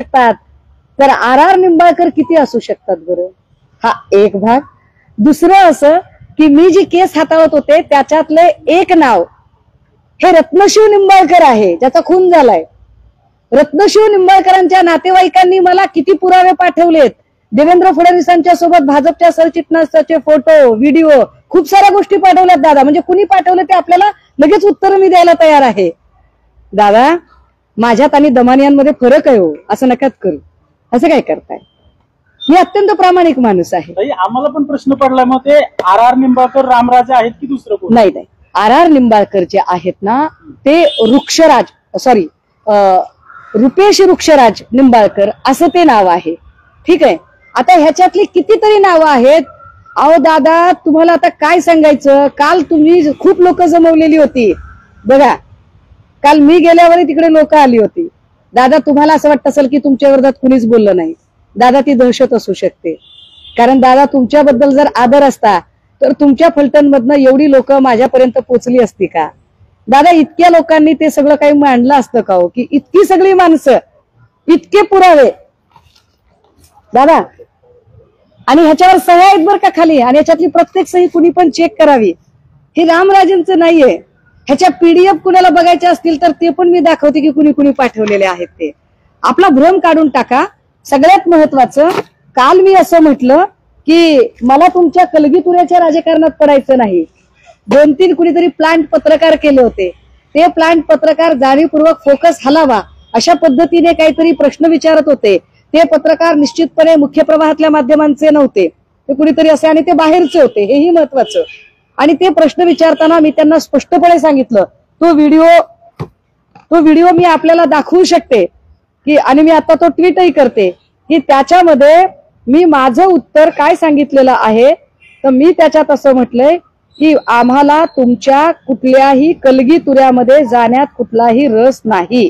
शकतात, तर आर निंबाळकर किती असू शकतात बरं? हा एक भाग. दुसरं असं की मी जी केस हाताळत होते त्याच्यातले एक नाव हे रत्नशिव निंबाळकर आहे, ज्याचा खून झालाय. रत्नशिव निंबाळकरांच्या नातेवाईकांनी मला किती पुरावे पाठवलेत. देवेंद्र फडणवीसांच्या सोबत भाजपच्या सरचिटणीसाचे फोटो, व्हिडिओ, खूप साऱ्या गोष्टी पाठवल्यात दादा. म्हणजे कुणी पाठवलं ते आपल्याला लगेच उत्तर मी द्यायला तयार आहे. दादा, माझ्यात आणि दमानियांमध्ये फरक आहे हो, असं नकाच करू. असं काय करताय? मी अत्यंत प्रामाणिक माणूस आहे. आम्हाला पण प्रश्न पडला, मग ते आर निंबाळकर रामराजे आहेत की दुसरं कोण? नाही नाही, आर निंबाळकर जे आहेत ना ते रुपेश वृक्षराज निंबाळकर असं ते नाव आहे. ठीक आहे. आता ह्याच्यातली कितीतरी नावं आहेत. अहो दादा, तुम्हाला आता काय सांगायचं. काल तुम्ही खूप लोक जमवलेली होती बघा. काल मी गेल्यावर तिकडे लोक आली होती. दादा, तुम्हाला असं वाटत असेल की तुमच्या विरोधात कुणीच बोललं नाही. दादा, ती दहशत असू शकते. कारण दादा, तुमच्याबद्दल जर आदर असता तर तुमच्या फलटणमधनं एवढी लोक माझ्यापर्यंत पोहोचली असती का? दादा, इतक्या लोकांनी ते सगळं काही मांडलं असतं का हो? की इतकी सगळी माणसं, इतके पुरावे दादा, आणि ह्याच्यावर सह्या आहेत बरं का खाली, आणि ह्याच्यातली प्रत्येक सही कुणी पण चेक करावी. हे रामराजेंचं नाहीये. ह्याच्या पीडीएफ कुणाला बघायच्या असतील तर ते पण मी दाखवते की कुणी कुणी पाठवलेले आहेत ते. आपला भ्रम काढून टाका. सगळ्यात महत्वाचं, काल मी असं म्हटलं की मला तुमच्या कलगीतुऱ्याच्या राजकारणात पडायचं नाही. 2-3 कुणीतरी प्लांट पत्रकार केले होते. ते प्लांट पत्रकार जाणीवपूर्वक फोकस हलावा अशा पद्धतीने काहीतरी प्रश्न विचारत होते. ते पत्रकार निश्चितपणे मुख्य प्रवाहातल्या माध्यमांचे नव्हते, ते कुणीतरी असे, आणि ते बाहेरचे होते, हेही महत्वाचं. आणि ते प्रश्न विचारताना मी त्यांना स्पष्टपणे सांगितलं, तो व्हिडिओ मी आपल्याला दाखवू शकते की, आणि मी आता तो ट्विटही करते की त्याच्यामध्ये मी माझं उत्तर काय सांगितलेलं आहे. तर मी त्याच्यात असं म्हटलंय की आम्हाला तुमच्या कुठल्याही कलगीतुऱ्यामध्ये जाण्यात कुठलाही रस नाही.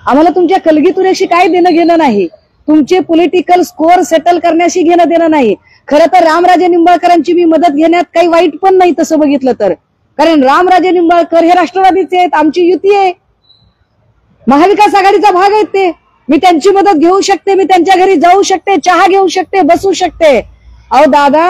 आम्हाला तुमच्या कलगीतुऱ्याशी काय देणं घेणं नाही. तुमचे पॉलिटिकल स्कोअर सेटल करण्याशी घेणं देणं नाही. खरं तर रामराजे निंबाळकरांची मी मदत घेण्यात काही वाईट पण नाही तसं बघितलं तर. कारण रामराजे निंबाळकर हे राष्ट्रवादीचे आहेत, आमची युती आहे, महाविकास आघाडीचा भाग आहेत ते. मी त्यांची मदत घेऊ शकते, मी त्यांच्या घरी जाऊ शकते, चहा घेऊ शकते, बसू शकते. अहो दादा,